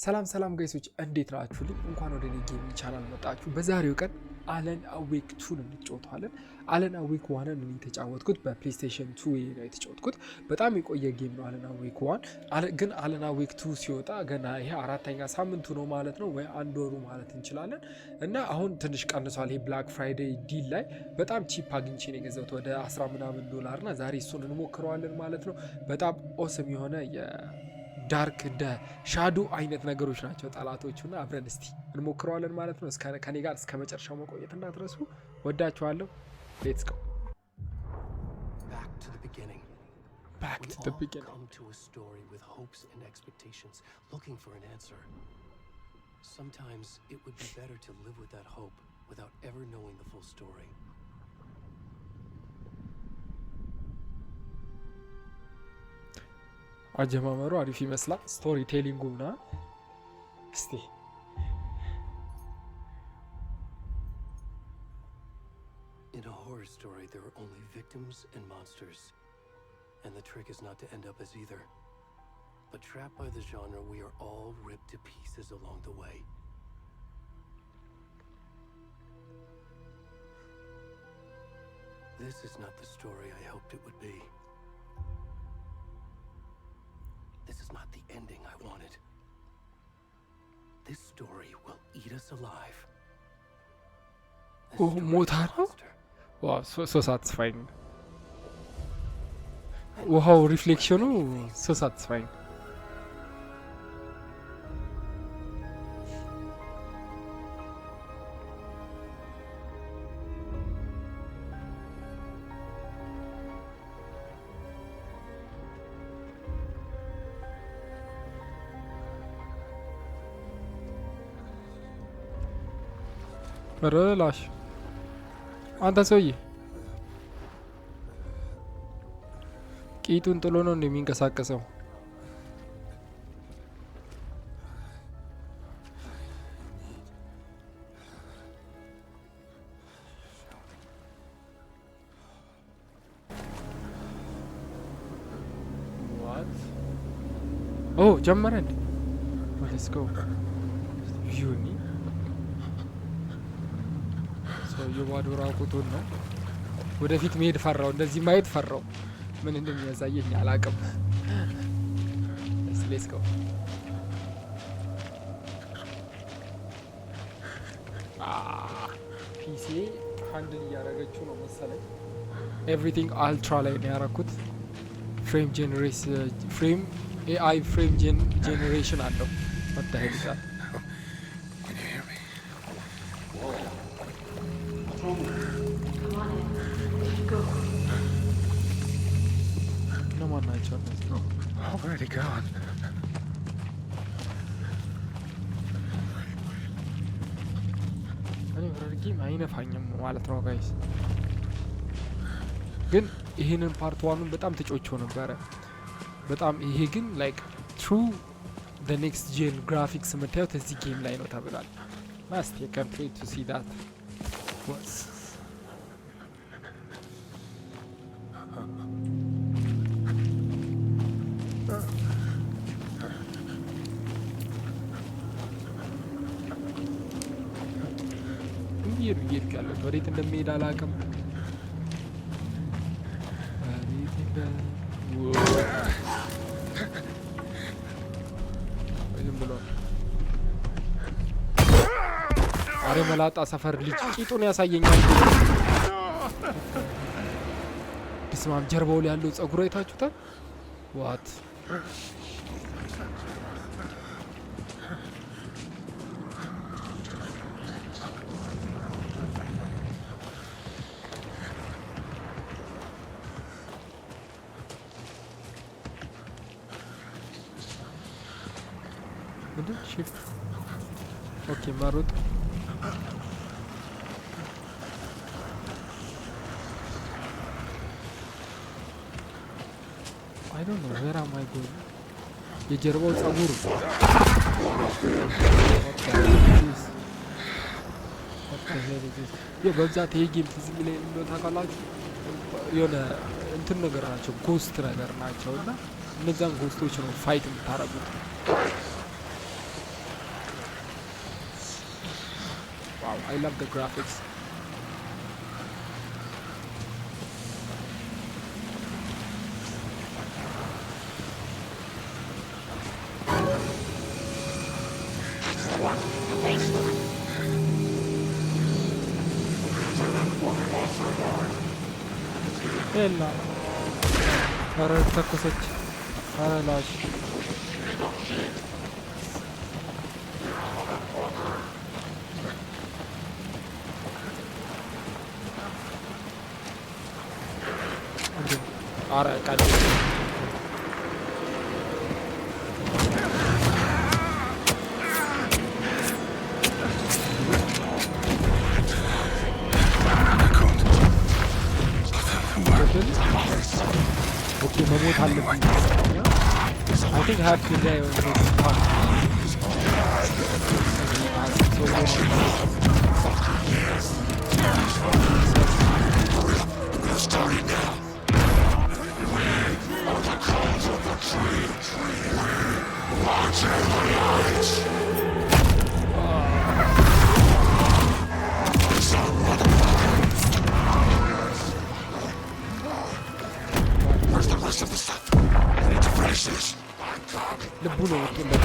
ሰላም ጋይሶች እንዴት ናችሁልኝ? እንኳን ወደ እኔ ጌም ቻናል መጣችሁ። በዛሬው ቀን አለን አዌክ 2 ነው የምንጫወተው። አለን አዌክ 1 ነው የተጫወትኩት በፕሌይስቴሽን 2 ላይ የተጫወትኩት። በጣም የቆየ ጌም ነው አለን አዌክ 1 ግን አለን አዌክ 2 ሲወጣ ገና ይሄ አራተኛ ሳምንቱ ነው ማለት ነው ወይ አንድ ወሩ ማለት እንችላለን። እና አሁን ትንሽ ቀንሷል። ይሄ ብላክ ፍራይዴይ ዲል ላይ በጣም ቺፕ አግኝቼ ነው የገዛሁት ወደ 10 ምናምን ዶላር እና ዛሬ እሱን እንሞክረዋለን ማለት ነው። በጣም ኦስም የሆነ ዳርክ እንደ ሻዶ አይነት ነገሮች ናቸው ጠላቶቹና አብረን እስቲ እንሞክረዋለን ማለት ነው። ከኔ ጋር እስከ መጨረሻው መቆየት እንዳትረሱ። ወዳችኋለሁ። ሌትስ ጎ back to the beginning. Come to a story with hopes and expectations, looking for an answer. Sometimes it would be better to live with that hope without ever knowing the full story. አጀማመሩ አሪፍ ይመስላል። ስቶሪ ቴሊንጉና እስቲ In a horror story there are only victims and monsters, and the trick is not to end up as either. But trapped by the genre, we are all ripped to pieces along the way. This is not the story I hoped it would be. This is not the ending I wanted. This story will eat us alive. Oh, Motaro? Wow, so satisfying. Wow, reflection, so satisfying. በረላሽ አንተ ሰውዬ ቂጡን ጥሎ ነው እንደሚንቀሳቀሰው። what oh ጀመረ እንዴ? let's go ዩኒ የባዶ ራቁቱን ነው። ወደፊት መሄድ ፈራው፣ እንደዚህ ማየት ፈራው። ምን እንደሚያሳየኝ አላውቅም። let's go ፒሲ ሃንድል እያደረገችው ነው መሰለኝ። ኤቭሪቲንግ አልትራ ላይ ነው ያደረኩት። ፍሬም ኤአይ ፍሬም ጄኔሬሽን አለው መታሄድታል። Already gone. እኔ ወረድጊም አይነፋኝም ማለት ነው ጋይስ። ግን ይሄንን ፓርት ዋኑን በጣም ተጮቾ ነበረ በጣም። ይሄ ግን ላይክ ትሩ the next gen graphics መታየት እዚህ ጌም ላይ ነው ተብሏል። ማስት can't wait to see that. ይሄድ ያለ ወዴት እንደሚሄድ አላውቅም። ዝም ብሎ አረ መላጣ ሰፈር ልጅ ቂጡን ያሳየኛል። በስማም ጀርባው ላይ ያለው ጸጉር አይታችሁታል? ዋት shift okay marut I don't know where am I going. የጀርባው ጸጉር በብዛት ይሄ ጌም ትዝ የሚለኝ እንደው ታውቃላችሁ የሆነ እንትን ነገር ናቸው፣ ጎስት ነገር ናቸው እና እነዛን ጎስቶች ነው ፋይት የምታረጉት። wow, I love the graphics. Ella. Ara takosech. Ara lash. Ara kadi. Okay, መሞት አለብኝ። I think I have to die on this part. ልቡ ነው ወጥቶለት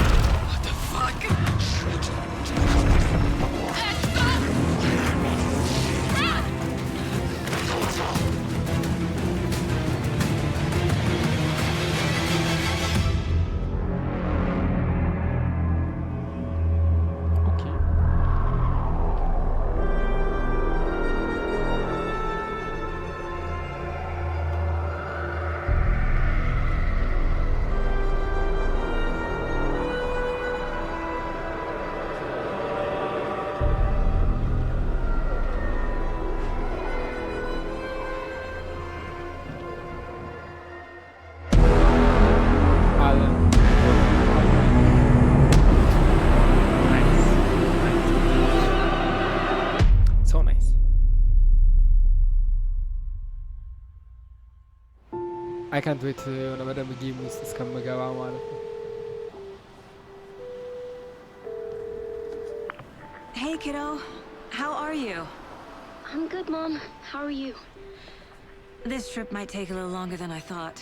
I can't wait የሆነ በደንብ ጌም ውስጥ እስከምገባ ማለት ነው። Hey kiddo, how are you? I'm good, Mom. How are you? This trip might take a little longer than I thought.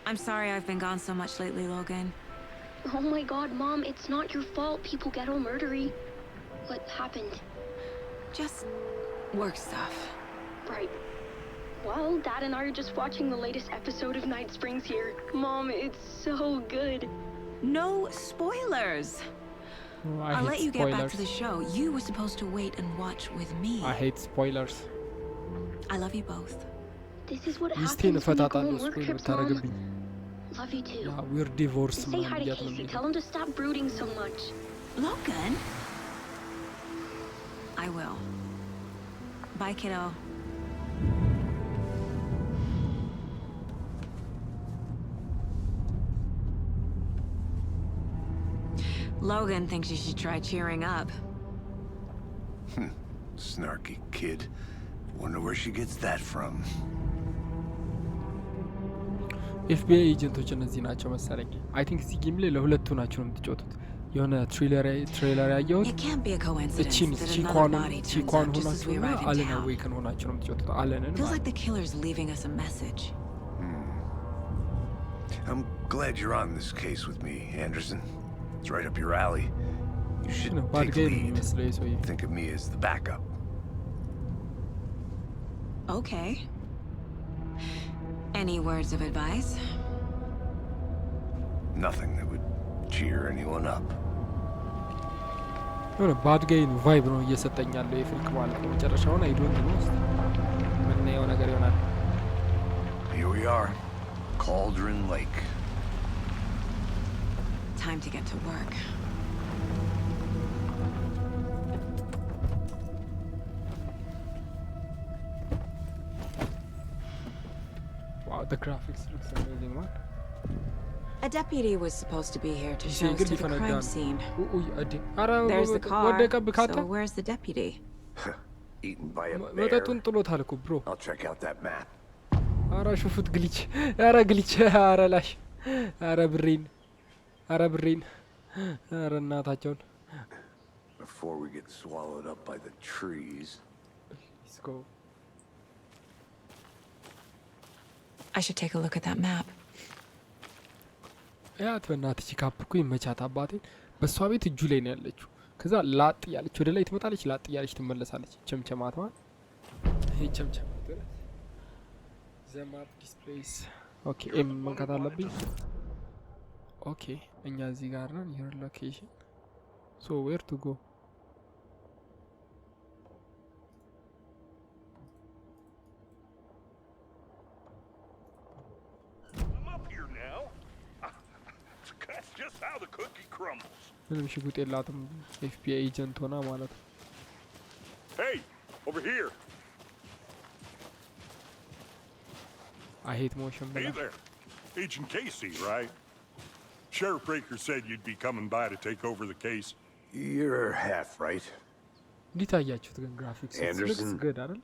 I'm sorry I've been gone so much lately, Logan. Oh my God, Mom, it's not your fault. People get all murdery. What happened? Just work stuff. Right. Well, Dad and I are just watching the latest episode of Night Springs here. Mom, it's so good. No spoilers. I'll let you get back to the show. You were supposed to wait and watch with me. I hate spoilers. I love you both. This is what happens when you go on work trips, Mom. Love you too. Yeah, we're divorced. Say hi to Casey. Tell him to stop brooding so much. Logan? I will. Bye, kiddo. Logan thinks you should try cheering up. Snarky kid. Wonder where she gets that from. FBI ኤጀንቶች እነዚህ ናቸው መሰለኝ። I think እዚህ ጌም ላይ ለሁለቱ ናቸው የምትጫወቱት። የሆነ ትሬለር ያየሁት እቺን ቺኳን ሆናችሁና አለን ዌክን ሆናችሁ ነው የምትጫወቱት። አለንን Feels like the killer's leaving us a message. I'm glad you're on this case with me, Anderson. It's right up your alley. You should take the lead. Think of me as the backup. Okay. Any words of advice? Nothing that would cheer anyone up. የሆነ ባድ ጋይን ቫይብ ነው እየሰጠኝ ያለው የፊልም ማለት ነው። መጨረሻውን አይ ዶንት ኖ ምን የሆነ ነገር ይሆናል። Here we are. Cauldron Lake. Time to get to work. Wow, the graphics looks amazing, man. A deputy was supposed to be here to show us to the crime scene. There's the car. So where's the deputy? Eaten by a bear. Bro. I'll check out that map. Ara shufut glitch. Ara glitch. Ara lash. Ara brain. Ara እናታቸውን before we get swallowed up by the trees. Let's go. I should take a look at that map. ያት በእናትሽ ካፕኩ ይመቻት አባቴ። በሷ ቤት እጁ ላይ ነው ያለችው። ከዛ ላጥ ያለች ወደ ላይ ትመጣለች፣ ላጥ ያለች ትመለሳለች። ቸምቸማት ማለት ይሄ ቸምቸም the map displays ኦኬ ኤም መንካት አለብኝ። ኦኬ እኛ እዚህ ጋር ነን። your location so where to go? I'm up here now. That's just how the cookie crumbles. ምንም ሽጉጥ የላትም ኤፍቢአይ ኤጀንት ሆና ማለት ነው። Hey, over here. I hate motion. Hey there. Agent Casey, right? Sheriff Breaker said you'd be coming by to take over the case. You're half right. እንዴት አያችሁት ግን graphics? It looks good, አይደል?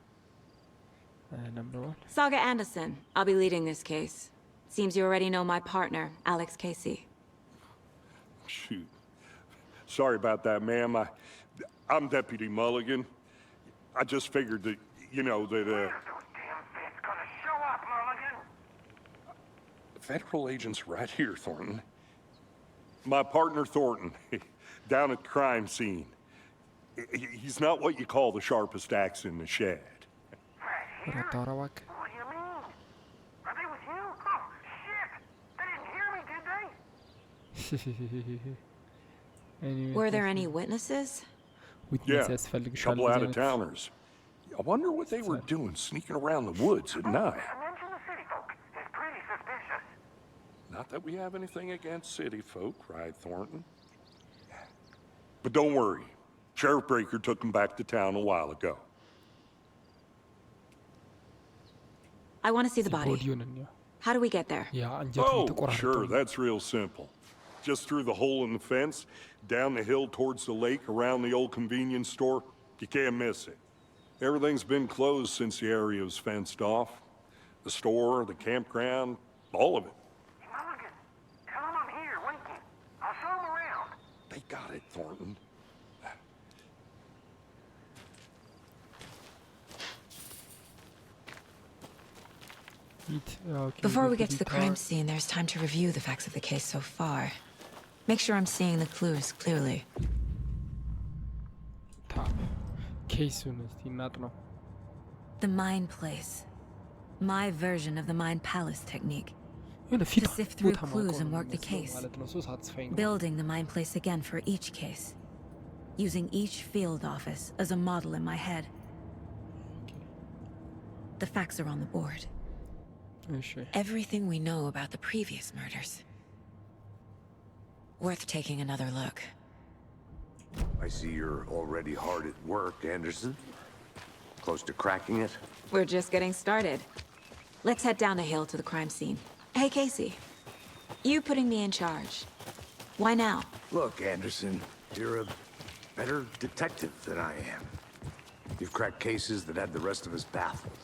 Number 1. Saga Anderson. I'll be leading this case. Seems you already know my partner, Alex Casey. Shoot. Sorry about that, ma'am. I'm Deputy Mulligan. I just figured that, you know, that, Federal agents right here, Thornton. My partner, Thornton, down at the crime scene. He's not what you call the sharpest axe in the shed. What do you mean? Are they with you? Oh, shit! They didn't hear me, did they? Anyway, were there any witnesses? Witnesses, a couple out-of-towners. I wonder what they were doing sneaking around the woods at night. Mention the city folk. It's pretty suspicious. Not that we have anything against city folk, right, Thornton? But don't worry. Sheriff Breaker took them back to town a while ago. I want to see the body. How do we get there? Oh, sure, that's real simple. Just through the hole in the fence, down the hill towards the lake, around the old convenience store. You can't miss it. Everything's been closed since the area was fenced off. The store, the campground, all of it. Mulligan, tell him I'm here, waiting. I'll show him around. They got it, Thornton. Before we get to the crime scene, there's time to review the facts of the case so far. Make sure I'm seeing the clues clearly. The Mind Place. My version of the Mind Palace technique. To sift through clues and work the case. Building the Mind Place again for each case. Using each field office as a model in my head. The facts are on the board. Everything we know about the previous murders. Worth taking another look. I see you're already hard at work, Anderson. Close to cracking it? We're just getting started. Let's head down the hill to the crime scene. Hey, Casey. You putting me in charge. Why now? Look, Anderson, you're a better detective than I am. You've cracked cases that had the rest of us baffled.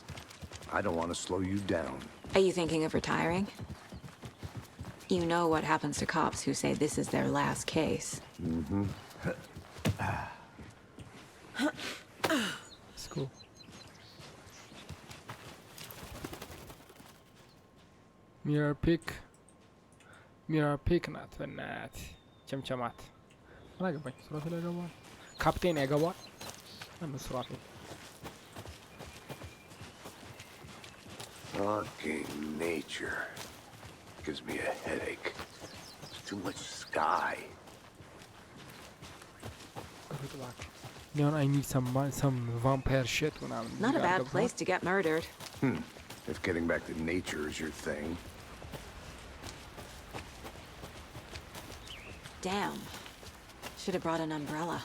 I don't want to slow you down. Are you thinking of retiring? You know what happens to cops who say this is their last case. Mm-hmm. It's cool. Mirror pick ናት በናት ቸምቸማት አላገባኝ ስራፊ ላይ ገባ ካፕቴን ያገባል አንዱ ስራፊ Fucking nature gives me a headache. There's too much sky. I need some vampire shit when I'm not a bad place to get murdered. If getting back to nature is your thing. Damn. Should have brought an umbrella.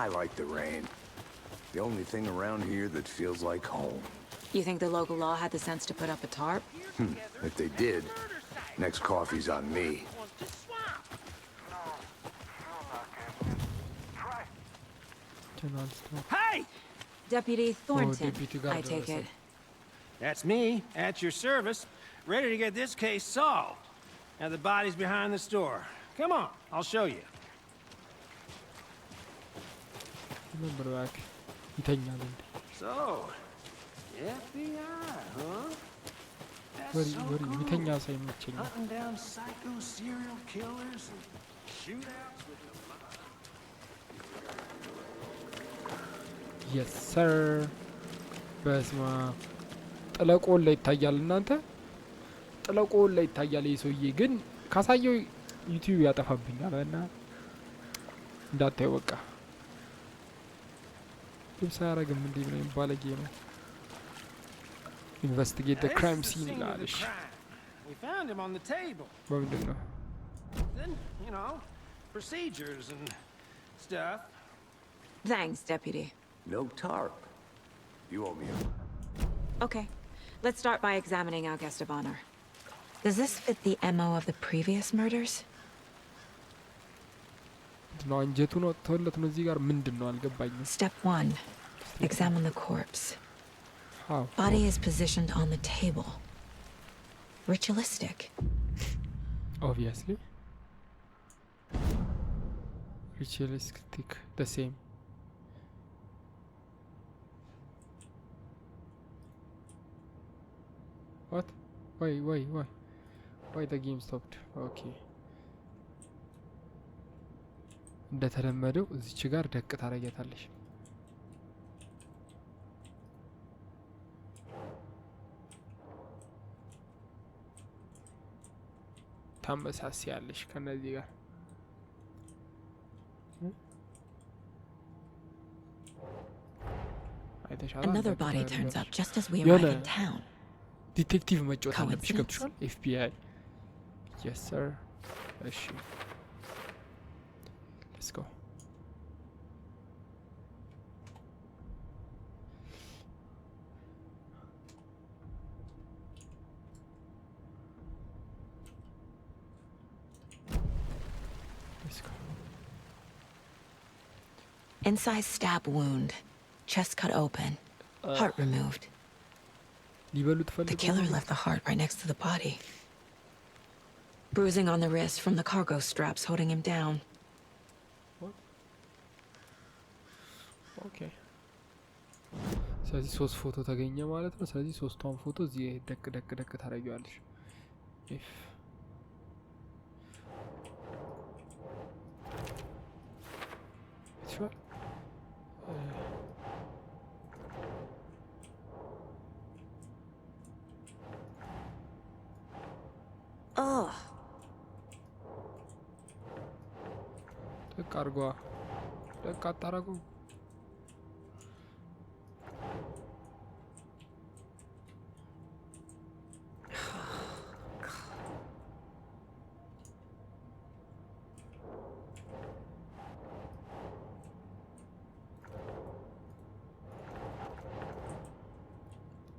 I like the rain. The only thing around here that feels like home. You think the local law had the sense to put up a tarp? If they did, next coffee's on me. Hey! Deputy Thornton, I take it. That's me, at your service, ready to get this case solved. Now the body's behind the store. Come on, I'll show you. ነበር ባክ ይተኛል እንዴ So, FBI, huh? ወሪ ይተኛ ሳይመቸኝ Hunting down psycho serial killers and shootouts with the mob. Yes sir. በስማ ጥለቆን ላይ ይታያል እናንተ ጥለቆን ላይ ይታያል ይሰውዬ ግን ካሳየው ዩቲዩብ ያጠፋብኛል እና እንዳታዩ በቃ ልብስ አያረግም እንዴ ነው ባለጌ ነው investigate the crime scene ይላልሽ We found him on the table. በምንድን ነው Then, you know, procedures and stuff. Thanks, Deputy. No tarp. You owe me a... Okay, let's start by examining our guest of honor. Does this fit the MO of the previous murders? ነው አንጀቱ ነው ተወለት ነው እዚህ ጋር ምንድነው አልገባኝም Step 1. Examine the corpse. How? Body is positioned on the table. Ritualistic. Obviously. Ritualistic, the same. What? Why the game stopped? Okay. እንደተለመደው እዚች ጋር ደቅ ታረጋታለሽ ታመሳሲያለሽ ከነዚህ ጋር Another body turns up just as we arrive in town. ዲቴክቲቭ መጫወት አለብሽ ገብቶሻል FBI Yes sir እሺ Let's go Let's go Incised stab wound, chest cut open, heart removed. The killer left the heart right next to the body. Bruising on the wrist from the cargo straps holding him down. What? Okay. ስለዚህ ሶስት ፎቶ ተገኘ ማለት ነው ስለዚህ ሶስቷን ፎቶ እዚህ ደቅ ታረጊዋለሽ if sure Ugh. ደቅ አርጓ ደቅ አታረጉ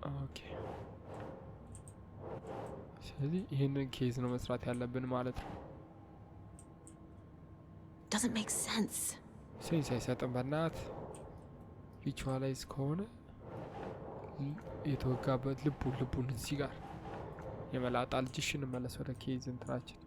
ኦኬ ስለዚህ ይሄንን ኬዝ ነው መስራት ያለብን ማለት ነው Doesn't make sense. ሴንስ አይሰጥም በእናት ቪቹዋላይዝ ከሆነ የተወጋበት ልቡን እዚህ ጋር የመላጣ ልጅሽን መለስ ወደ ኬዝ እንትናችን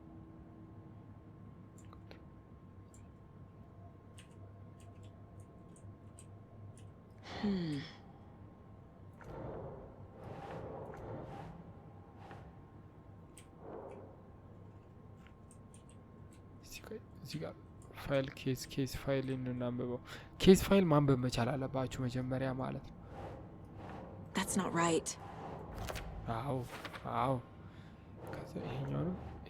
እዚህ ጋር ፋይል ኬስ ፋይል እናንብበው ኬስ ፋይል ማንበብ መቻል አለባችሁ መጀመሪያ ማለት ነው That's not right. አዎ ከዛ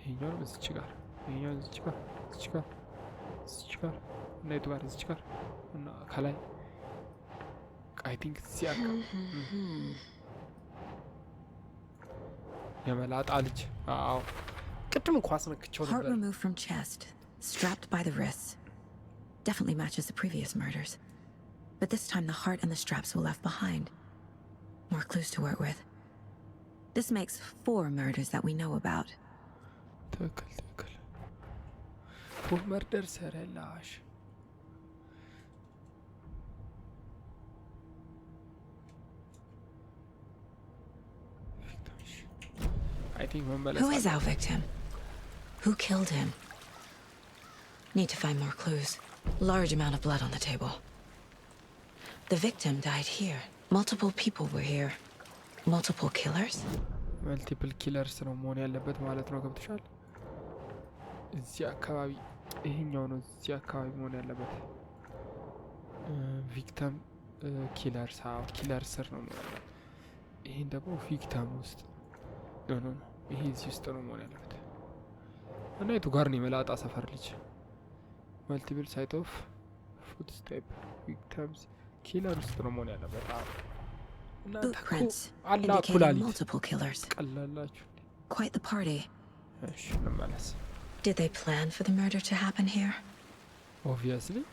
ይሄኛውንም እዚች ጋር ይሄኛው እዚች ጋር እና የቱ ጋር እዚች ጋር እና ከላይ I think ሲያካ የመላጣ ልጅ አዎ ቅድም ኳስ ነክቸው ነበር Heart removed from chest, strapped by the wrists. Definitely matches the previous murders. But this time the heart and the straps were left behind. More clues to work with. This makes 4 murders that we know about. ትክክል 4 murder ሰረላሽ I think Who is our victim? Who killed him? Need to find more clues. Large amount of blood on the table. The victim died here. Multiple people were here. Multiple killers? Multiple killers ነው መሆን ያለበት ማለት ነው ገብተሻል እዚህ አካባቢ ይሄኛው ነው እዚህ አካባቢ መሆን ያለበት victim killers how killer ስር ነው ማለት ይሄን ደግሞ victim ውስጥ ነው ይሄ እዚህ ውስጥ ነው መሆን ያለበት እና የቱ ጋር ነው የመላጣ ሰፈር ልጅ multiple site of footstep victims killer ውስጥ ነው መሆን ያለበት Footprints indicating multiple killers. Quite the party. Did they plan for the murder to happen here? Obviously.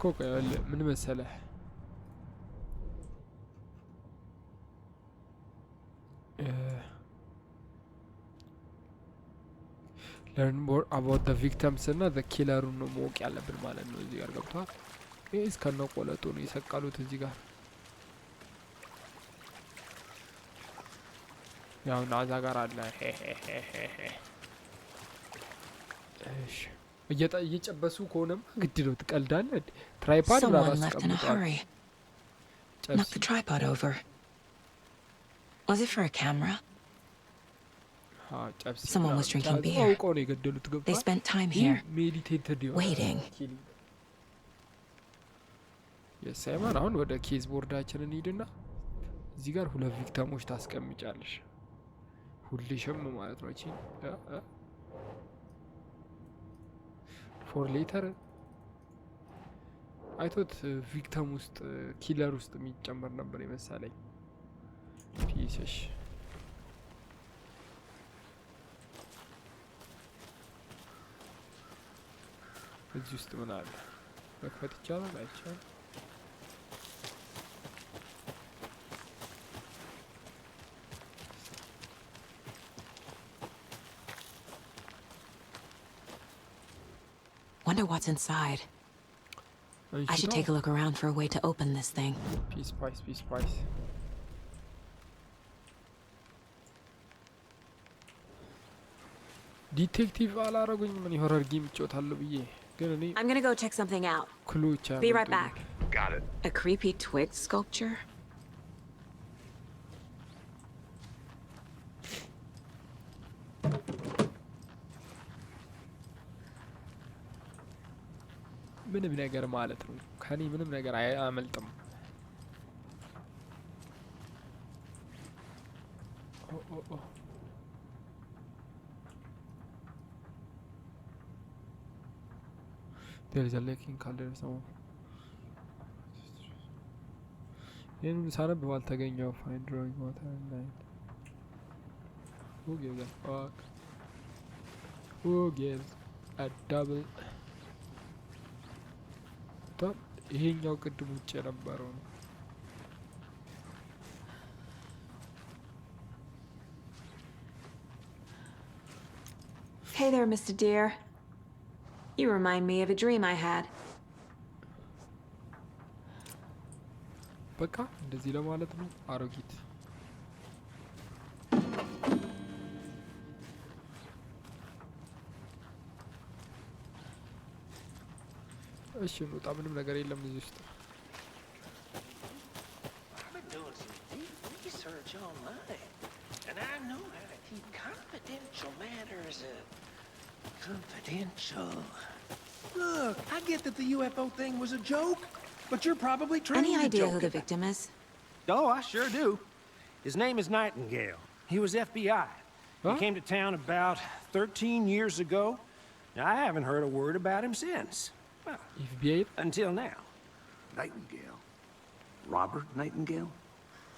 كوكا من مسألة learn more about the victims and the killer ነው ሞቅ ያለብን ማለት ነው እዚህ ጋር ገብቷል እዚህ ከነው ቆለጡ ነው ይሰቃሉት እዚህ ጋር ያው ናዛ ጋር አለ እሺ እየጨበሱ ከሆነም ግድ ነው ትቀልዳለህ ትራይፖድ ራስ ቀምጣው knock the tripod over. Was it for a camera? Someone was drinking beer. They spent time here, waiting. Yes, Simon, አሁን ወደ ኬዝ ቦርዳችንን ሄድና እዚህ ጋር ሁለት ቪክቲሞች ታስቀምጫለሽ ሁልሽም ማለት ነው እቺ for later I thought victim ውስጥ ኪለር ውስጥ የሚጨመር ነበር የመሰለኝ ፒስሽ እዚህ ውስጥ ምን አለ መክፈት ይቻላል አይቻልም Wonder what's inside. I should take a look around for a way to open this thing. Peace price. Detective አላረጉኝ ምን horror game ጮታለሁ ብዬ ግን እኔ I'm going to go check something out. Be right back. Got it. A creepy twig sculpture? ምንም ነገር ማለት ነው ከኔ ምንም ነገር አያመልጥም there is a lake in color some ይሄን ሳነብ ባልተገኘው find drawing water and light who gives a fuck who gives a double ይሄኛው ቅድም ውጭ የነበረው ነው Hey there, Mr. Deer. You remind me of a dream I had. በቃ እንደዚህ ለማለት ነው አሮጊት እሺ ነው ምንም ነገር የለም እዚህ ውስጥ I've been doing some deep research online and I know how to keep confidential matters confidential. Look, I get that the UFO thing was a joke, but you're probably trying to joke. Any idea who the victim is? Oh, I sure do. His name is Nightingale. He was FBI. He came to town about 13 years ago. Now, I haven't heard a word about him since. Well, FBI? Until now. Nightingale? Robert Nightingale?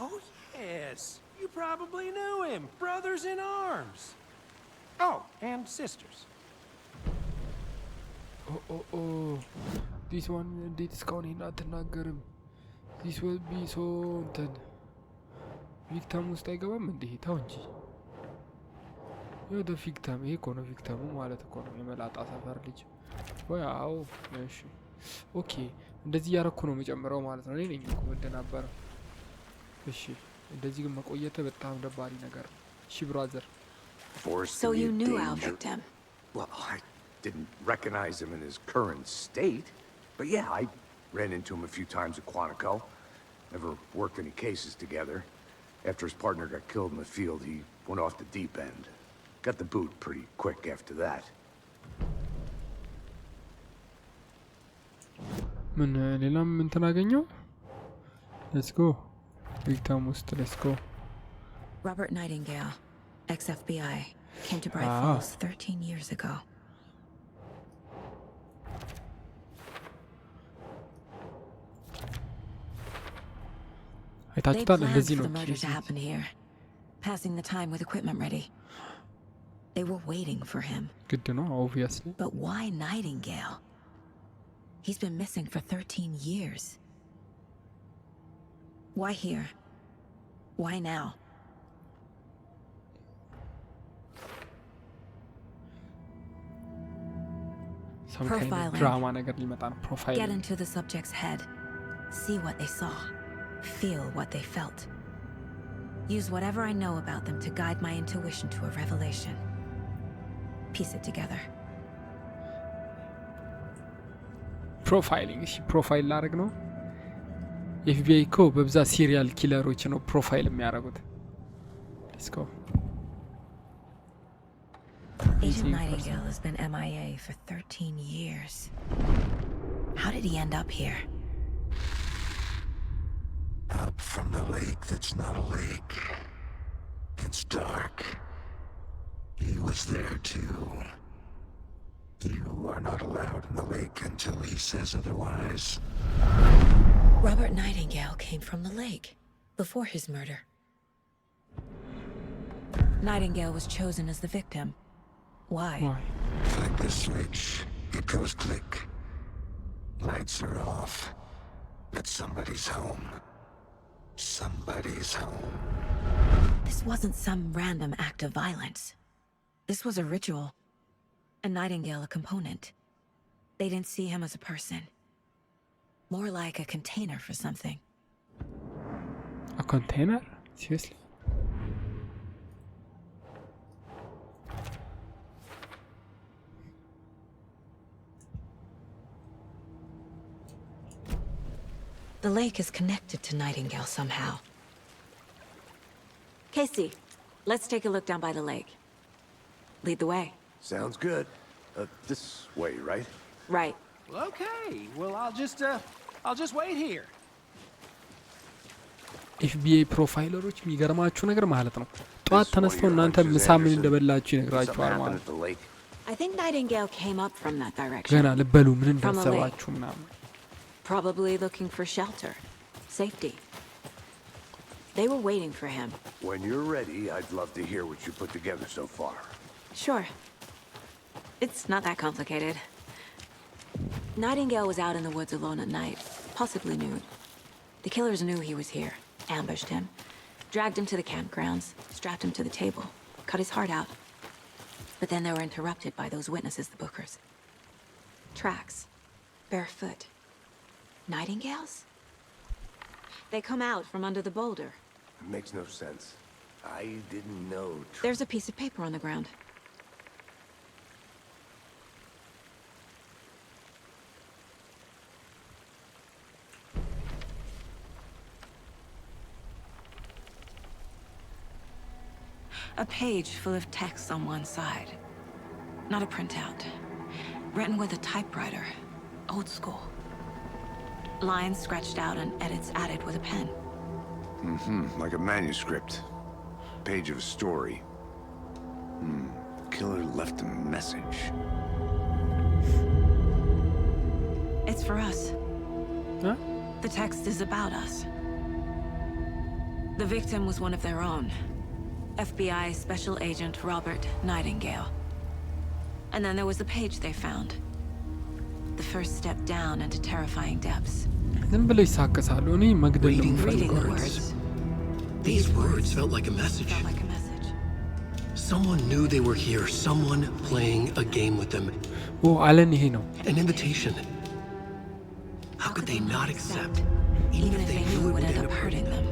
Oh, yes. You probably knew him. Brothers in arms. Oh, and sisters. Oh. This one did እስካሁን ይሄን አትናገርም This will be so እንትን ቪክተም ውስጥ አይገባም እንዴ ታው እንጂ የደ ቪክተም ይሄ እኮ ነው ቪክተሙ ማለት እኮ ነው የመላጣ ሰፈር ልጅ ዋው እሺ ኦኬ እንደዚህ ያረኩ ነው መጨመረው ማለት ነው። እኔ ነኝ እኮ እንደነበረ። እሺ እንደዚህ ግን መቆየተ በጣም ደባሪ ነገር ነው። እሺ ብራዘር So you knew our victim? Well, I didn't recognize him in his current state. But yeah, I ran into him a few times at Quantico. Never worked any cases together. After his partner got killed in the field, he went off the deep end. Got the boot pretty quick after that. ምን ሌላም እንትን አገኘው? Let's go. Victim ውስጥ let's go. Robert Nightingale, ex-FBI, came to Bright Falls 13 years ago. They planned for the murder to happen here, passing the time with equipment ready. They were waiting for him. Good to know, obviously. But why Nightingale? He's been missing for 13 years. Why here? Why now? Some kind of drama ነገር ሊመጣ ነው. Profiling. Get into the subject's head. See what they saw. Feel what they felt. Use whatever I know about them to guide my intuition to a revelation. Piece it together. Profiling. እሺ ፕሮፋይል ላደርግ ነው. FBI እኮ በብዛት ሲሪያል ኪለሮች ነው ፕሮፋይል የሚያደርጉት. Let's go. Agent Nightingale has been MIA for 13 years. How did he end up here? Up from the lake that's not a lake. It's dark. He was there too. You are not allowed in the lake until he says otherwise. Robert Nightingale came from the lake before his murder. Nightingale was chosen as the victim. Why? Flick the switch. It goes click. Lights are off. But somebody's home. Somebody's home. This wasn't some random act of violence. This was a ritual. And Nightingale a component. They didn't see him as a person. More like a container for something. A container? Seriously? The lake is connected to Nightingale somehow. Casey, let's take a look down by the lake. Lead the way. Sounds good. This way, right? Right. Okay. Well, I'll just wait here. FBI ፕሮፋይለሮች የሚገርማችሁ ነገር ማለት ነው. ጧት ተነስተው እናንተ ምሳ ምን እንደበላችሁ ይነግራችኋል ማለት ነው. I think Nightingale came up from that direction. ገና ልበሉ ምን እንዳሰባችሁ ምናምን. Probably looking for shelter, safety. They were waiting for him. When you're ready, I'd love to hear what you put together so far. Sure. It's not that complicated. Nightingale was out in the woods alone at night, possibly nude. The killers knew he was here, ambushed him, dragged him to the campgrounds, strapped him to the table, cut his heart out. But then they were interrupted by those witnesses, the Bookers. Tracks, barefoot. Nightingales? They come out from under the boulder. It makes no sense. I didn't know. There's a piece of paper on the ground. A page full of text on one side. Not a printout. Written with a typewriter. Old school. Lines scratched out and edits added with a pen. Like a manuscript. Page of a story. Killer left a message. It's for us. Huh? The text is about us. The victim was one of their own. FBI Special Agent Robert Nightingale. And then there was the page they found. The first step down into terrifying depths. Reading the words. These words felt like a message. Someone knew they were here. Someone playing a game with them. Oh, Alen, he know. An invitation. How could they not accept? Even if they knew it would end up hurting them.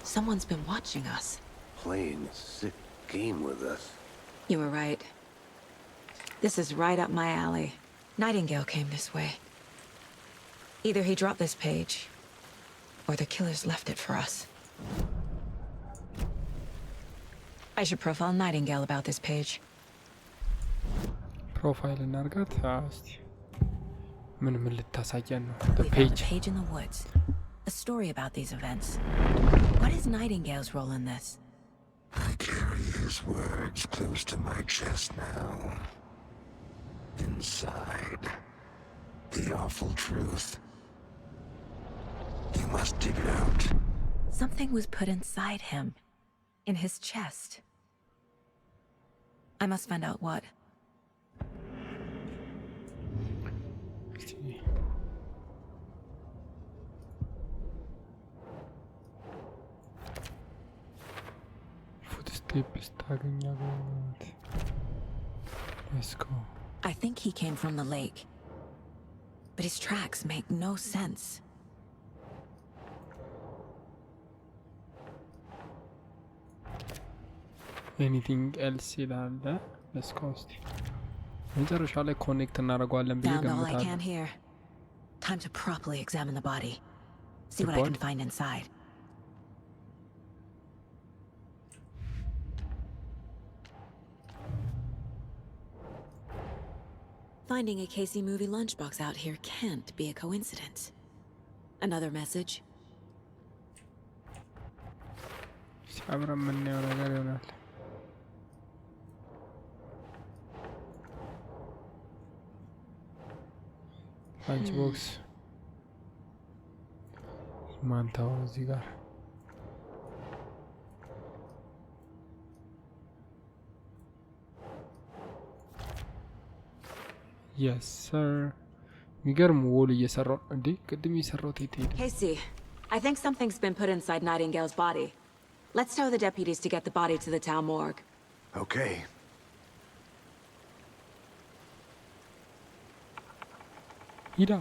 Someone's been watching us. Playing a sick game with us. You were right. This is right up my alley. Nightingale came this way. Either he dropped this page, or the killers left it for us. I should profile Nightingale about this page. Profile እናርጋት አስቲ ምን ልታሳየን ነው? The We found page. a page in the woods. A story about these events. What is Nightingale's role in this? I carry his words close to my chest now. Inside, the awful truth. You must dig it out. Something was put inside him. In his chest. I must find out what. Footsteps tigrigna. Let's go. I think he came from the lake. But his tracks make no sense. Anything else ይላል? Let's go. መጨረሻ ላይ ኮኔክት እናደርገዋለን ብዬ Found all I ገምታለሁ። can here. Time to properly examine the body. See what I can find inside. Finding a Casey movie lunchbox out here can't be a coincidence. Another message. አብረን የምናየው ነገር ይሆናል። ላንች ቦክስ ማንታው እዚህ ጋር yes sir የሚገርም ወል እየሰራው እንዴ ቅድም እየሰራው ቴቴ Casey, I think something's been put inside Nightingale's body. Let's tell the deputies to get the body to the town morgue. Okay. ሂዳ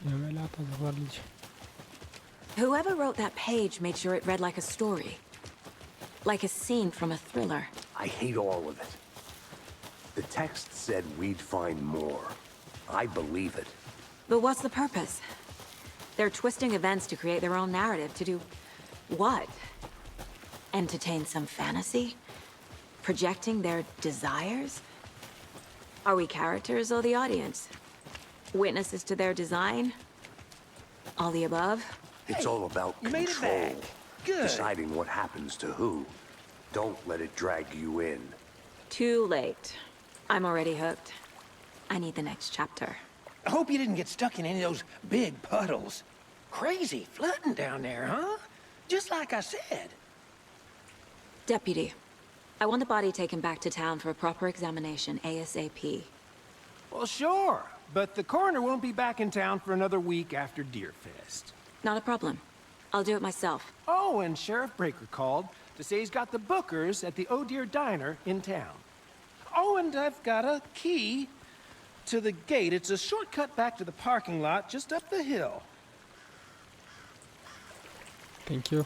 የመላጣ ዘባር ልጅ Whoever wrote that page made sure it read like a story. Like a scene from a thriller. I hate all of it. The text said we'd find more. I believe it. But what's the purpose? They're twisting events to create their own narrative. To do what? Entertain some fantasy? Projecting their desires? Are we characters or the audience? Witnesses to their design? All the above? It's all about you made it control. back. Good. Deciding what happens to who. Don't let it drag you in. Too late. I'm already hooked. I need the next chapter. I hope you didn't get stuck in any of those big puddles. Crazy flooding down there, huh? Just like I said. Deputy, I want the body taken back to town for a proper examination ASAP. Well, sure. But the coroner won't be back in town for another week after Deerfest. Not a problem. I'll do it myself. Oh, and Sheriff Breaker called to say he's got the bookers at the Oh Dear Diner in town. Oh, and I've got a key to the gate. It's a shortcut back to the parking lot just up the hill. Thank you.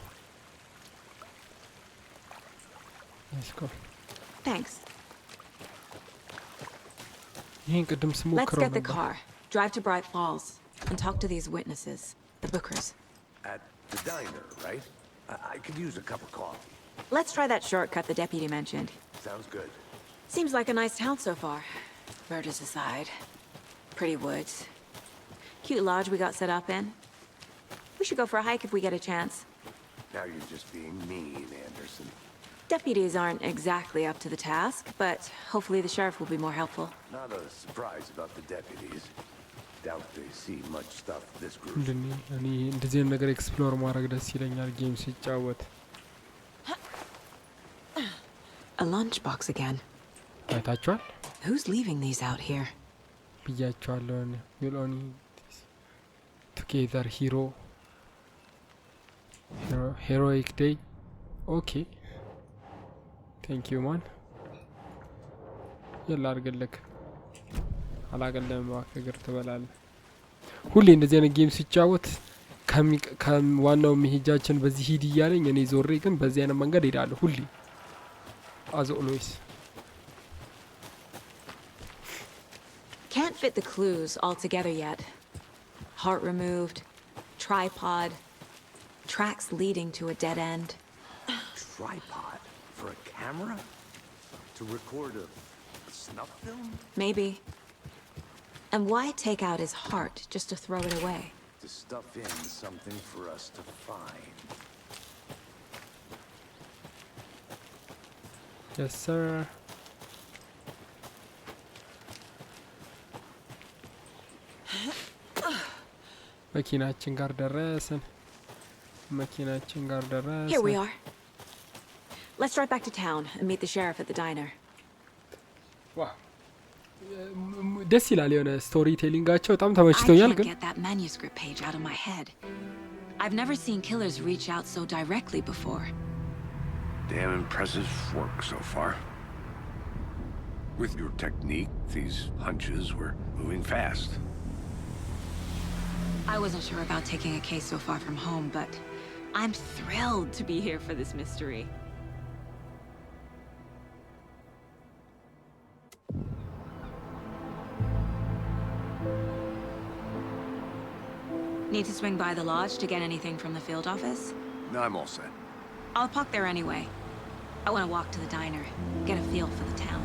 Let's go. Thanks. ይሄን ቅድም Let's ስሞክረው get the ነበር car, drive to Bright Falls, and talk to these witnesses, the bookers. At the diner, right? I could use a cup of coffee. Let's try that shortcut the deputy mentioned. Sounds good. Seems like a nice town so far. Murders aside. Pretty woods. Cute lodge we got set up in. We should go for a hike if we get a chance. Now you're just being mean, Anderson. Deputies aren't exactly up to the task, but hopefully the sheriff will be more helpful. Not a surprise about the deputies. Doubt they see much stuff this group. እኔ እንደዚህ ነገር ኤክስፕሎር ማድረግ ደስ ይለኛል ጌም ሲጫወት A lunchbox again. አይታችኋል Who's leaving these out here? ብያችኋለሁ we'll only together hero heroic day. Okay. Thank you man. يلا አርግልክ አላገለም ዋከገር ተበላል ሁሌ እንደዚህ አይነት ጌም ሲጫወት ከዋናው መሄጃችን በዚህ ሂድ ይያለኝ እኔ ዞሬ ግን በዚህ አይነት መንገድ ሄዳለሁ ሁሌ as always. Can't fit the clues all together yet. Heart removed, tripod, tracks leading to a dead end. Tripod for a camera? To record a snuff film? Maybe. And why take out his heart just to throw it away? To stuff in something for us to find. Yes, sir. መኪናችን ጋር ደረስን Here we are. Let's drive back to town and meet the sheriff at the diner. Wow. ደስ ይላል የሆነ ስቶሪ ቴሊንጋቸው በጣም ተመችቶኛል ግን get that manuscript page out of my head. I've never seen killers reach out so directly before. Damn impressive work so far. With your technique, these hunches were moving fast. I wasn't sure about taking a case so far from home, but I'm thrilled to be here for this mystery. Need to swing by the lodge to get anything from the field office? No, I'm all set. I'll park there anyway. I want to walk to the diner, get a feel for the town.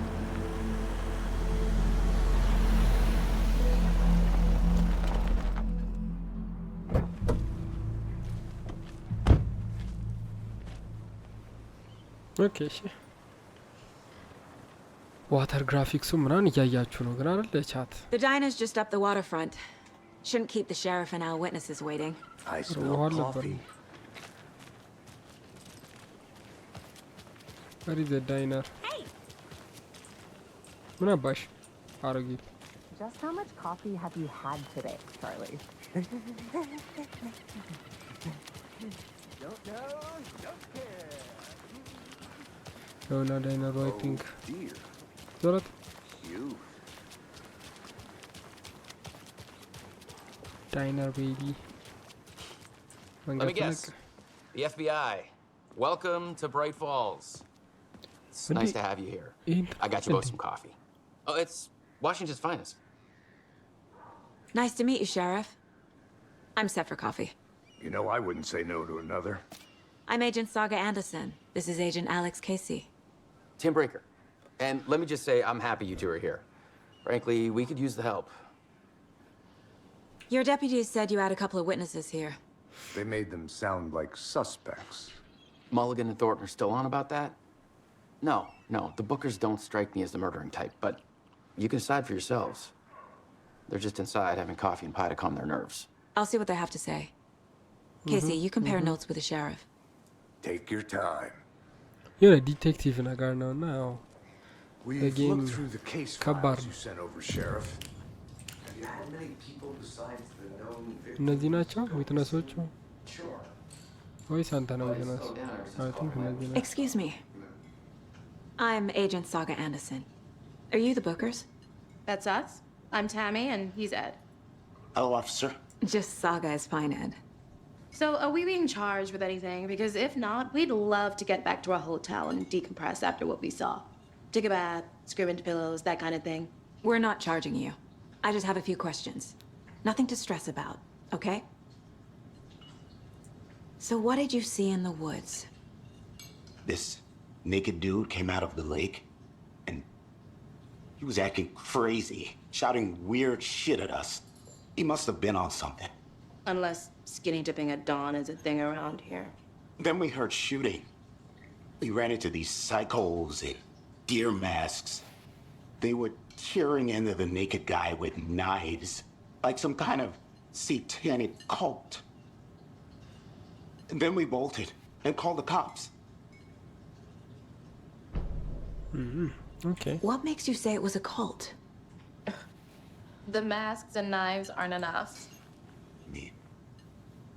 Okay. Water graphics ምናምን እያያችሁ ነው ግን አይደል chat. The diner's just up the waterfront. Shouldn't keep the sheriff and our witnesses waiting. I smell coffee. Where is the diner? Hey! ምን አባሽ አረጊ? Just how much coffee have you had today, Charlie? Don't know, don't care. No, diner, I think. Dear. Zorat? You. Diner, baby. Let me guess. The FBI. Welcome to Bright Falls. It's nice to have you here. I got you both some coffee. Oh, it's Washington's finest. Nice to meet you, Sheriff. I'm set for coffee. You know, I wouldn't say no to another. I'm Agent Saga Anderson. This is Agent Alex Casey. Tim Brinker. And let me just say, I'm happy you two are here. Frankly, we could use the help. Your deputies said you had a couple of witnesses here. They made them sound like suspects. Mulligan and Thornton are still on about that? No. The Bookers don't strike me as the murdering type, but you can decide for yourselves. They're just inside having coffee and pie to calm their nerves. I'll see what they have to say. Casey, you compare notes with the sheriff. Take your time. You're a detective ነገር ነው now. We've looked through the case files you sent over, Sheriff. Have you had many people besides the known victims? እነዚህ ናቸው ዊትነሶቹ? Sure. ወይስ አንተ ነው ዊትነስ? I think እነዚህ ናቸው. Excuse me. I'm Agent Saga Anderson. Are you the Bookers? That's us. I'm Tammy, and he's Ed. Hello, officer. Just Saga is fine, Ed. So, are we being charged with anything? Because if not, we'd love to get back to our hotel and decompress after what we saw. Take a bath, scream into pillows, that kind of thing. We're not charging you. I just have a few questions. Nothing to stress about, okay? So what did you see in the woods? This naked dude came out of the lake, and he was acting crazy, shouting weird shit at us. He must have been on something. Unless skinny dipping at dawn is a thing around here. Then we heard shooting. We ran into these psychos in deer masks. They were tearing into the naked guy with knives, like some kind of satanic cult. And then we bolted and called the cops. Okay. What makes you say it was a cult? The masks and knives aren't enough.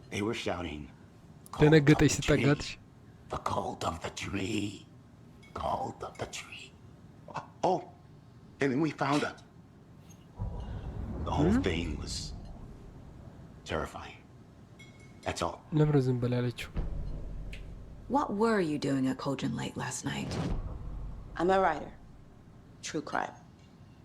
They were shouting ደነገጠች ስትጠጋትሽ The cult of the tree. Cult of the tree. Oh, and then we found her. The whole thing was terrifying. That's all. ለምን ዝም ብላ ያለችው? What were you doing at Cauldron Lake last night? I'm a writer. True crime.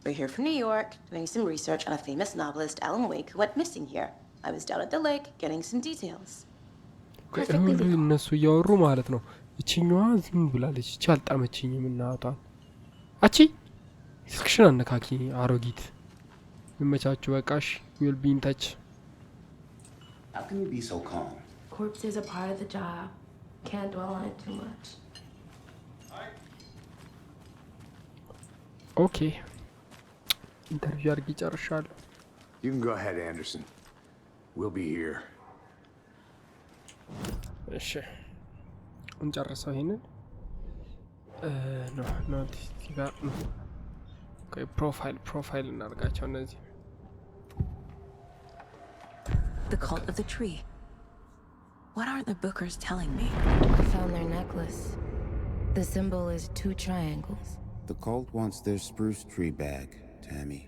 We're here from New York, doing some research on a famous novelist, Alen Wake, who went missing here. I was down at the lake, getting some details. እነሱ እያወሩ ማለት ነው። እቺኛዋ ዝም ብላለች። እቺ አልጣመችኝም እናቷን። አቺ ስክሽን አነካኪ አሮጊት ይመቻችሁ በቃሽ። We'll be in touch. How can you be so calm? Corpses are part of the job. Can't dwell on it too much. Okay. Interview አድርጊ ጨርሻለሁ. You can go ahead, Anderson. We'll be here. እሺ እንጨርሰው ይሄንን ኖት ጋር ቆይ ፕሮፋይል እናርጋቸው እነዚህ The cult of the tree. What are the bookers telling me? I found their necklace. The symbol is 2 triangles. The cult wants their spruce tree bag, Tammy.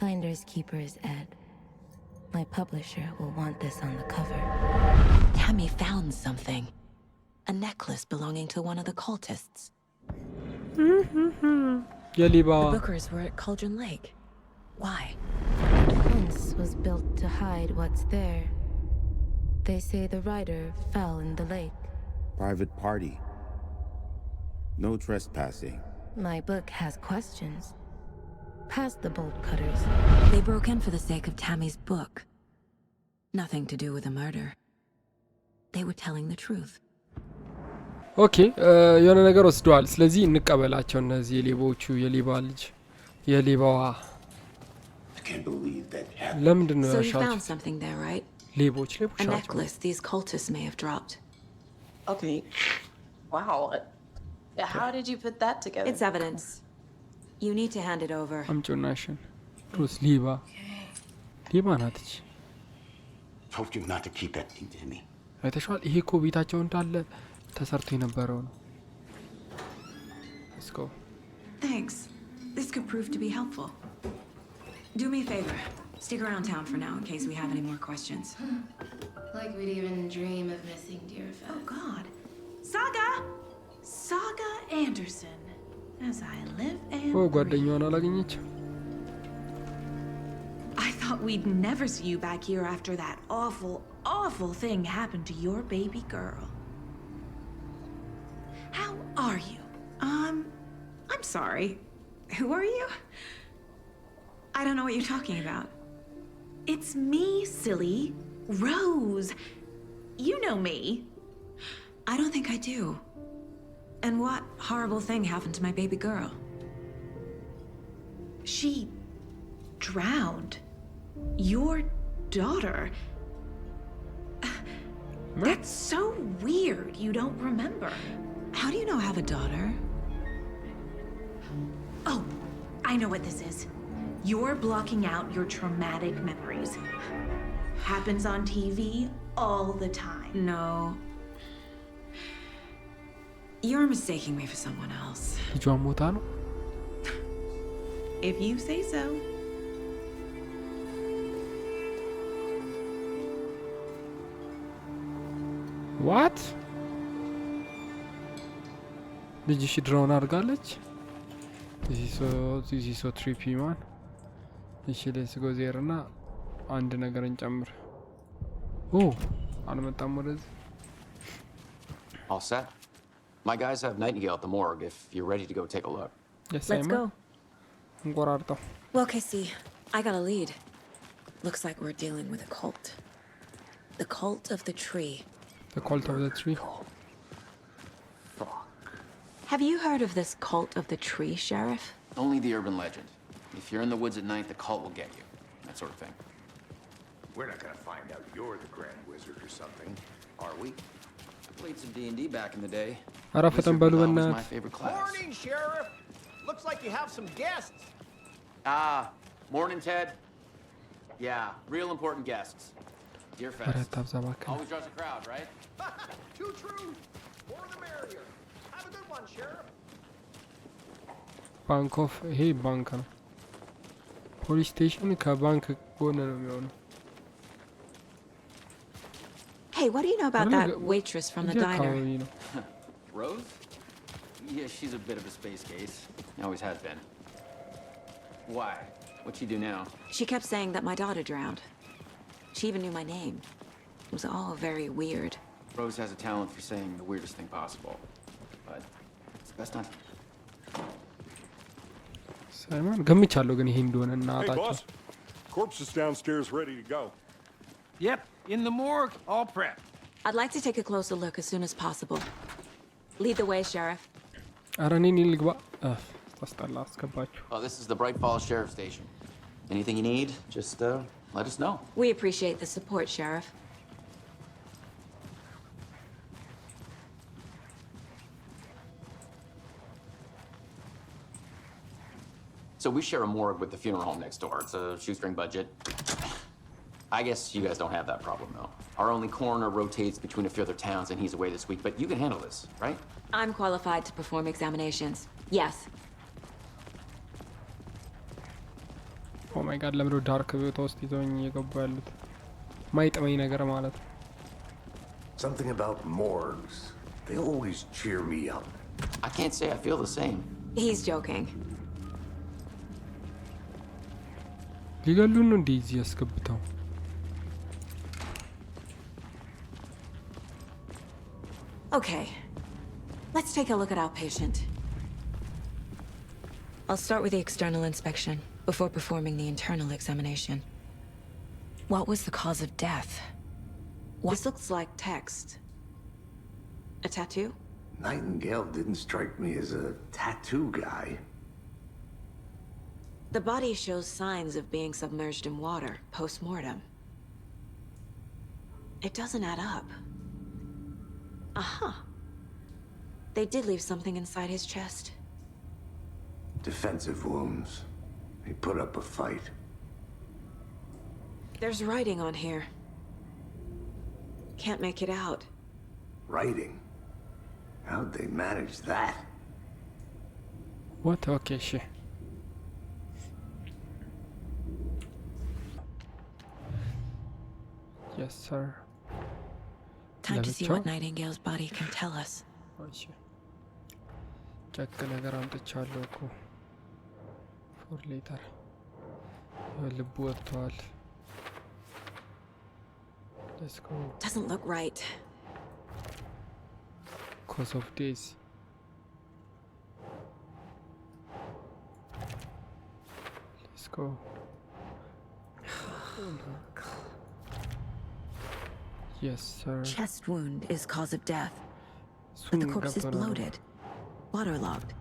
Finders keepers Ed. My publisher will want this on the cover. Tammy found something. A necklace belonging to one of the cultists. The bookers were at Cauldron Lake. Why? The fence was built to hide what's there. They say the writer fell in the lake. Private party. No trespassing. My book has questions. Past the bolt cutters. They broke in for the sake of Tammy's book. Nothing to do with a murder. They were telling the truth. Okay, የሆነ ነገር ወስደዋል። ስለዚህ እንቀበላቸው እነዚህ የሌቦቹ የሌባ ልጅ የሌባዋ ለምንድን ነው ያሻቸው? So you found something there, right? ሌቦች A necklace these cultists may have dropped. Okay. Wow. How did you put that together? It's evidence. You need to hand it over. አምጪናሽን ሩስ ሌባ ናት እቺ። Told you not to keep that thing to me. አይተሽዋል? ይሄ እኮ ቤታቸው እንዳለ ተሰርቶ የነበረው ነው። Let's go. Thanks. This could prove to be helpful. Do me a favor. Stick around town for now in case we have any more questions. Like we'd even dream of missing dear friends. Oh God. Saga Anderson. As I live and ጓደኛዋን አላገኘች? I thought we'd never see you back here after that awful thing happened to your baby girl. How are you? I'm sorry. Who are you? I don't know what you're talking about. It's me, silly. Rose. You know me. I don't think I do. And what horrible thing happened to my baby girl? She drowned. Your daughter. That's so weird. You don't remember. How do you know I have a daughter? Oh, I know what this is. You're blocking out your traumatic memories. Happens on TV all the time. No. You're mistaking me for someone else. If you say so. What? ልጅሽ ድሮውን አድርጋለች? This is so trippy, man. እሺ let's go there እና አንድ ነገር እንጨምር። አልመጣም ወደዚህ። All set? My guys have Nightingale at the morgue if you're ready to go take a look. Yes, let's go. እንቆራርጠው። Well, Casey, I got a lead. Looks like we're dealing with a cult. The cult of the tree. The cult of the tree. Have you heard of this cult of the tree, Sheriff? Only the urban legend. If you're in the woods at night, the cult will get you. That sort of thing. We're not gonna find out you're the Grand Wizard or something, are we? I played some D&D back in the day. Wizard was my favorite class. Morning, Sheriff! Looks like you have some guests. Morning, Ted. Yeah, real important guests. Deer Fest. Always draws a crowd, right? Too true. More the merrier. Have a good one, Sheriff. ባንክ ኦፍ ይሄ ባንክ ነው። ፖሊስ ስቴሽን ከባንክ ጎን ነው የሚሆነው። Hey, what do you know about that waitress from the diner? Rose? Yeah, she's a bit of a space case. Always has been. Why? What'd she do now? She kept saying that my daughter drowned. She even knew my name. It was all very weird. Rose has a talent for saying the weirdest thing possible. But it's the best time. Simon, ገምቻለሁ ግን ይሄ እንደሆነ እናታቸው. Hey, boss. Corpse is downstairs ready to go. Yep, in the morgue, all prepped. I'd like to take a closer look as soon as possible. Lead the way, Sheriff. ኧረ እኔ ልግባ። ታስጠላ አስገባችሁ። Oh, this is the Bright Falls Sheriff Station. Anything you need, just let us know. We appreciate the support, Sheriff. So we share a morgue with the funeral home next door. It's a shoestring budget. I guess you guys don't have that problem, though. Our only coroner rotates between a few other towns, and he's away this week, but you can handle this, right? I'm qualified to perform examinations. Yes. Oh my god, ለምሮ ዳርክ ቤት ውስጥ ይዘውኝ እየገቡ ያሉት ማይጥመኝ ነገር ማለት ነው። Something about morgues. They always cheer me up. I can't say I feel the same. He's joking. ሊገሉን ነው እንደዚህ ያስገብተው። Okay. Let's take a look at our patient. I'll start with the external inspection before performing the internal examination. What was the cause of death? This looks like text. A tattoo? Nightingale didn't strike me as a tattoo guy. The body shows signs of being submerged in water post-mortem. It doesn't add up. Aha. They did leave something inside his chest. Defensive wounds. He put up a fight. There's writing on here. Can't make it out. Writing? How'd they manage that? What? Okay, sure. Yes, sir. Time to see what Nightingale's body can tell us. ጨቅ ነገር አምጥቻለሁ እኮ ፎር ሌተር ልቡ ወጥቷል። Let's go. Doesn't look right. Cause of days. Let's go. Yes, sir. Chest wound is cause of death. But the corpse is bloated, waterlogged.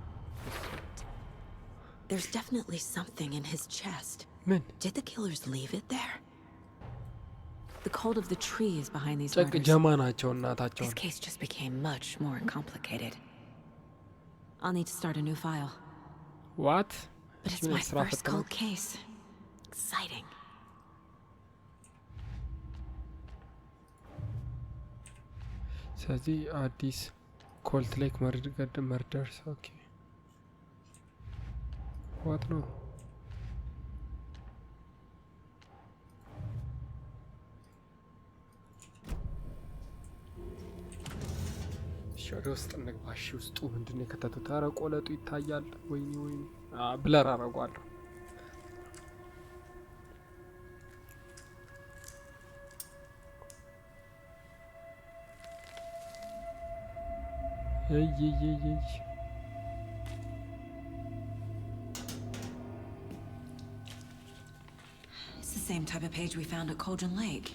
There's definitely something in his chest. Did the killers leave it there? The cold of the tree is behind these murders. This case just became much more complicated. I'll need to start a new file. What? But it's my first cold case. Exciting. ስለዚህ አዲስ ኮልት ሌክ መርደርስ ኦኬ ዋት ነው ወደ ውስጥ እንግባ። እሺ ውስጡ ምንድን ነው የከተቱት? ኧረ ቆለጡ ይታያል። ወይኔ ወይኔ ብለር አደርገዋለሁ። It's the same type of page we found at Cauldron Lake.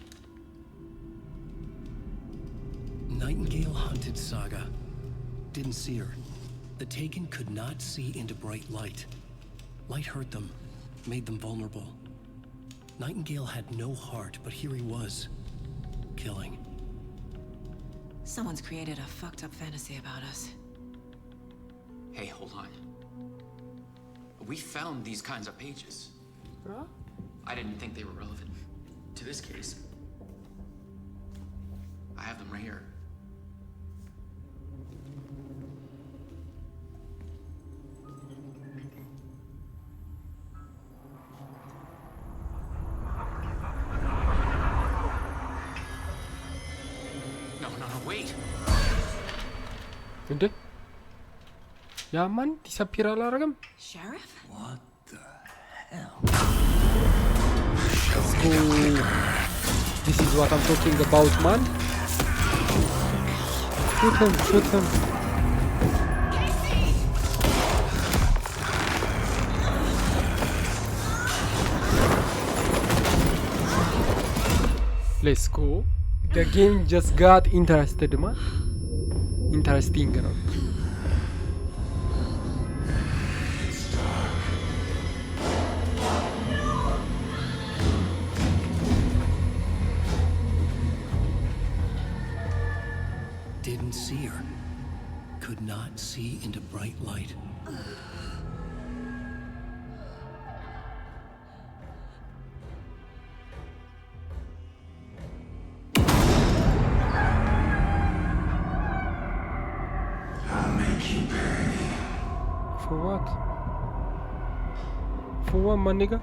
Nightingale hunted Saga. Didn't see her. The Taken could not see into bright light. Light hurt them, made them vulnerable. Nightingale had no heart, but here he was, killing. Someone's created a fucked up fantasy about us. Hey, hold on. We found these kinds of pages. Huh? I didn't think they were relevant to this case. I have them right here. No, wait. እንዴ ያማን ዲስአፒር አላረገም? Sheriff? What the hell? This is what I'm talking about, man. Shoot him. Let's go. The game just got interested, man. Interesting, you know. Didn't see her. Could not see into bright light. I'll make you pay. For what? For what, my nigga?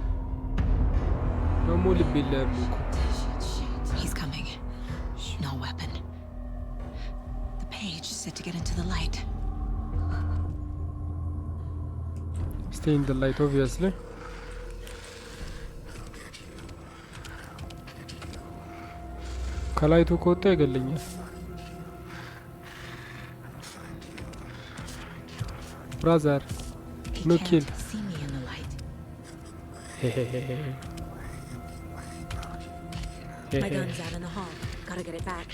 No more to be left. He's coming. No weapon. The page is set to get into the light. Stay in the light, obviously. ከላይቱ ከወጣ ይገለኛል። Brother, no kill. See me in the light. My gun's out in the hall. Gotta get it back.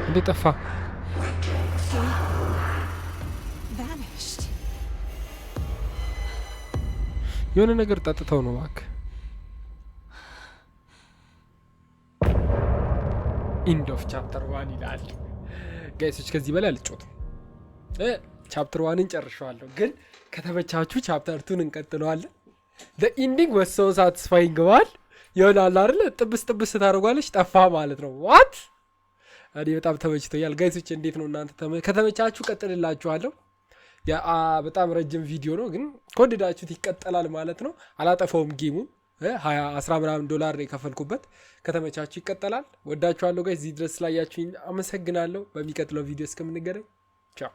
እንዴት ጠፋ? Vanished. የሆነ ነገር ጠጥተው ነው እባክህ። ኢንድ ኦፍ ቻፕተር 1 ይላል። ጋይሶች ከዚህ በላይ አልጮትም። ቻፕተር 1ን ጨርሻለሁ፣ ግን ከተመቻችሁ ቻፕተር 2ን እንቀጥለዋለን። the ending was so satisfying ዋል ይሆናል አይደል? ጥብስ ታደርጓለች ጠፋ ማለት ነው። what እኔ በጣም ተመችቶኛል። ጋይሶች እንዴት ነው እናንተ? ከተመቻችሁ ቀጥልላችኋለሁ። ያ በጣም ረጅም ቪዲዮ ነው፣ ግን ከወደዳችሁት ይቀጥላል ማለት ነው። አላጠፋውም ጌሙን 10 ምናምን ዶላር ነው የከፈልኩበት። ከተመቻችሁ ይቀጥላል። ወዳችኋለሁ ጋይስ። እዚህ ድረስ ስላያችሁኝ አመሰግናለሁ። በሚቀጥለው ቪዲዮ እስከምንገናኝ ቻው።